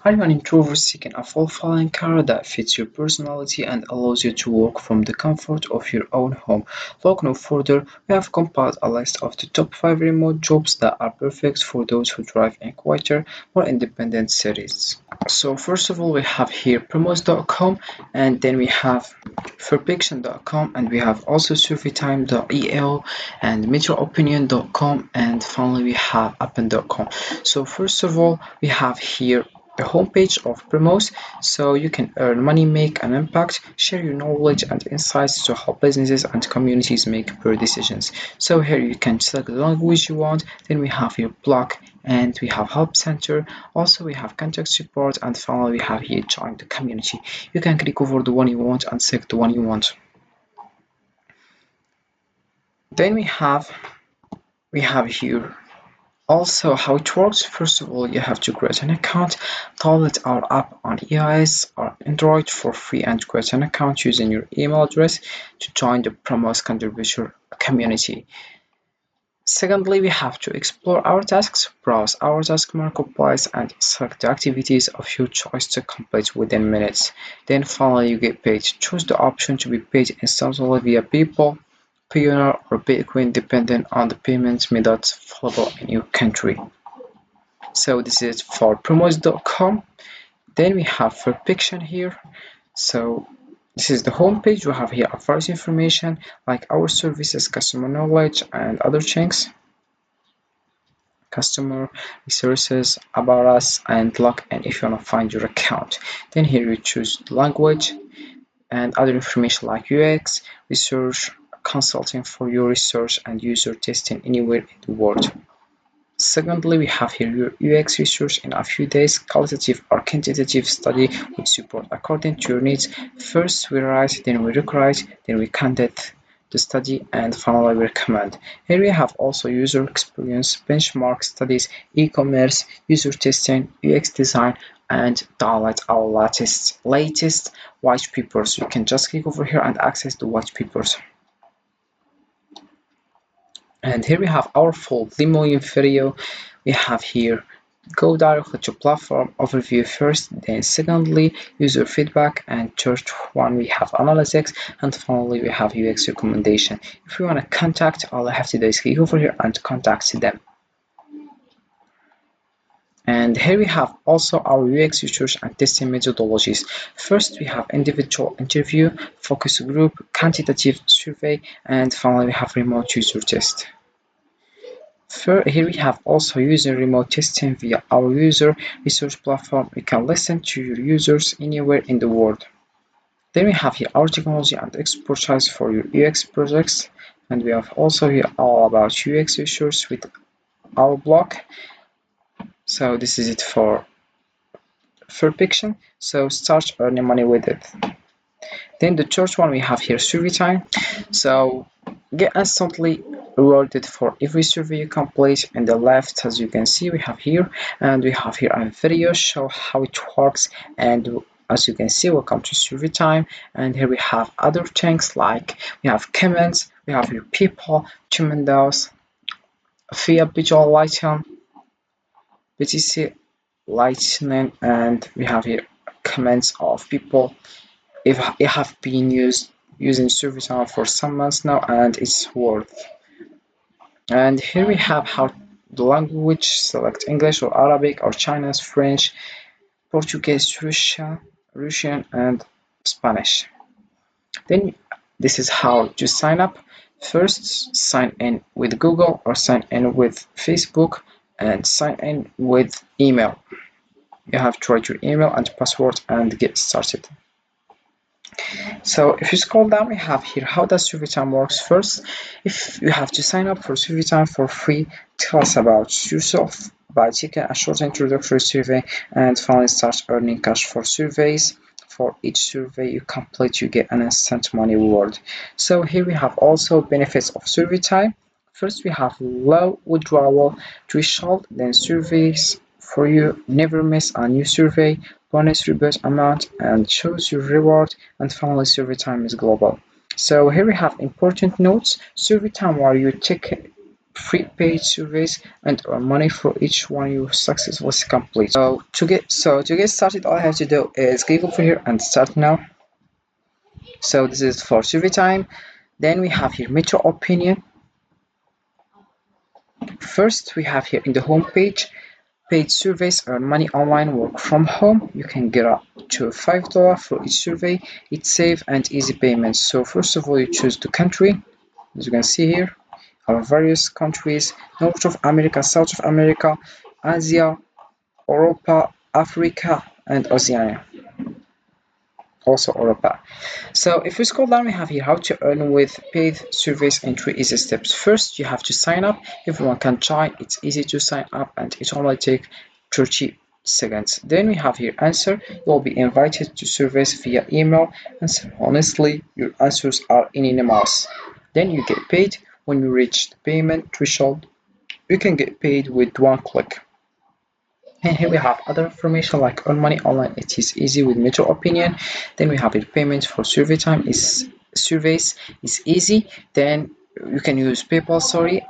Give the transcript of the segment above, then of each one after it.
Are you an introvert seeking a fulfilling career that fits your personality and allows you to work from the comfort of your own home? Look no further, we have compiled a list of the top 5 remote jobs that are perfect for those who thrive in quieter, more independent cities. So first of all, we have here promos.com, and then we have fairfiction.com, and we have also surveytime.el and metroopinion.com, and finally we have appen.com. So first of all, we have here the homepage of Promos, so you can earn money, make an impact, share your knowledge and insights to help businesses and communities make better decisions. So here you can select the language you want, then we have your blog, and we have help center, also we have contact support, and finally we have here join the community. You can click over the one you want and select the one you want. Then we have here also how it works. First of all, you have to create an account, download our app on iOS or Android for free, and create an account using your email address to join the Promos contributor community. Secondly, we have to explore our tasks, browse our task marketplace, and select the activities of your choice to complete within minutes. Then finally, you get paid. Choose the option to be paid instantly via PayPal, Payoneer, or Bitcoin depending on the payment methods available in your country. So this is for promos.com. Then we have Fairfiction here. So this is the homepage. We have here various information like our services, customer knowledge, and other things. Customer resources, about us, and log in if you want to find your account. Then here you choose the language and other information like UX, research, consulting for your research, and user testing anywhere in the world. Secondly, we have here your UX research in a few days, qualitative or quantitative study with support according to your needs. First we write, then we rewrite, then we conduct the study, and finally we recommend. Here we have also user experience, benchmark studies, e-commerce, user testing, UX design, and download our latest white papers. You can just click over here and access the white papers. And here we have our full demo video. We have here go directly to platform overview first, then secondly user feedback, and third one we have analytics, and finally we have UX recommendation. If you want to contact, all I have to do is click over here and contact them. And here we have also our UX research and testing methodologies. First, we have individual interview, focus group, quantitative survey, and finally we have remote user test. Here we have also user remote testing via our user research platform. We can listen to your users anywhere in the world. Then we have here our technology and expertise for your UX projects, and we have also here all about UX research with our blog. So this is it for Fairfiction. So start earning money with it. Then the third one we have here survey time. So get instantly rewarded for every survey you complete. In the left, as you can see, we have here, and we have here a video show how it works. And as you can see, welcome to survey time. And here we have other things like we have comments, we have your people, tremendous, via visual lighting, BTC lightning, and we have here comments of people if it have been using survey time for some months now, and it's worth. And here we have how the language, select English or Arabic or Chinese, French, Portuguese, Russian, and Spanish. Then this is how to sign up. First, sign in with Google or sign in with Facebook, and sign in with email. You have to write your email and password and get started. So if you scroll down, we have here how does survey time works. First, if you have to sign up for survey time for free, tell us about yourself by taking a short introductory survey, and finally start earning cash for surveys. For each survey you complete, you get an instant money reward. So here we have also benefits of survey time. First, we have low withdrawal threshold, then surveys for you never miss a new survey, bonus rebate amount, and choose your reward, and finally survey time is global. So here we have important notes. Survey time where you take free paid surveys and earn money for each one you successfully complete. So to get started, all I have to do is click over here and start now. So this is for survey time. Then we have here Metro Opinion. First we have here in the home page, paid surveys, earn money online, work from home. You can get up to $5 for each survey. It's safe and easy payments. So first of all, you choose the country. As you can see here, our various countries: North of America, South of America, Asia, Europa, Africa, and Oceania. Also Europa. So if we scroll down, we have here how to earn with paid surveys in 3 easy steps. First, you have to sign up. Everyone can join. It's easy to sign up and it only takes 30 seconds. Then we have here answer. You'll be invited to surveys via email. Answer honestly. Your answers are anonymous. Then you get paid. When you reach the payment threshold, you can get paid with one click. And here we have other information like earn money online. It is easy with Metro Opinion. Then we have your payment for survey time is surveys is easy. Then you can use PayPal,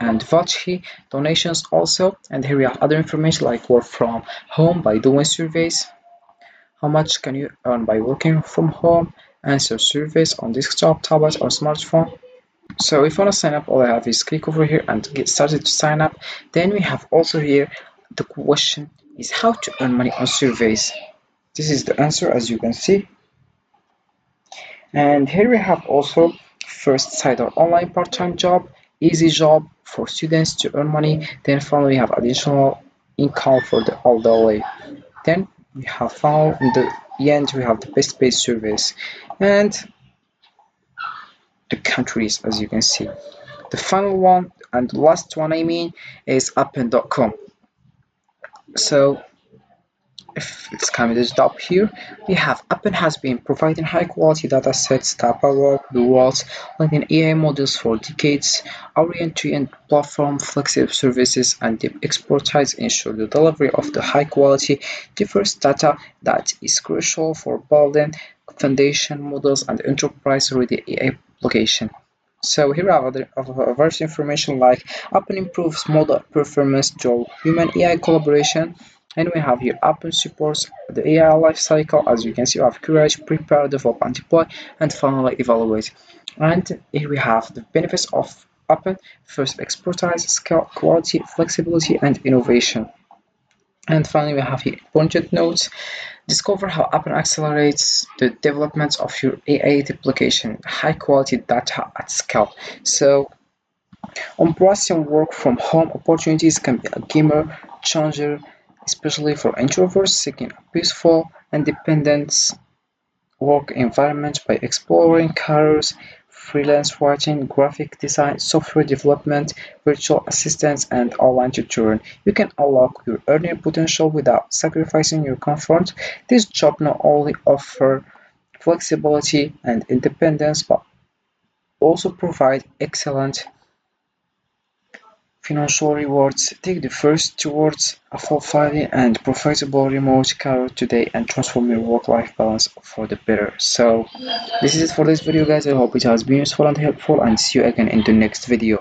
and Vouchy donations also. And here we have other information like work from home by doing surveys. How much can you earn by working from home? Answer surveys on desktop, tablet, or smartphone. So if you want to sign up, all I have is click over here and get started to sign up. Then we have also here the question is how to earn money on surveys. This is the answer, as you can see. And here we have also first side or online part-time job, easy job for students to earn money. Then finally we have additional income for the all the way. Then we have found in the end we have the best paid surveys and the countries, as you can see. The final one and the last one is Appen.com. So if it's coming to the top here, we have Appen has been providing high quality data sets that power the world's leading AI models for decades. Our end-to-end platform, flexible services, and deep expertise ensure the delivery of the high quality, diverse data that is crucial for building foundation models and enterprise-ready AI application. So here are other various information like Appen improves model performance through human AI collaboration. And we have here Appen supports the AI lifecycle. As you can see, we have create, prepare, develop, and deploy, and finally evaluate. And here we have the benefits of Appen: first, expertise, scale, quality, flexibility, and innovation. And finally, we have here important notes. Discover how Appen accelerates the development of your AI application, high quality data at scale. So, embracing work from home opportunities can be a game changer, especially for introverts seeking a peaceful, independent work environment. By exploring careers, freelance writing, graphic design, software development, virtual assistants, and online tutoring, you can unlock your earning potential without sacrificing your comfort. This job not only offers flexibility and independence but also provide excellent financial rewards. Take the first towards a fulfilling and profitable remote career today and transform your work-life balance for the better. So this is it for this video, guys. I hope it has been useful and helpful, and see you again in the next video.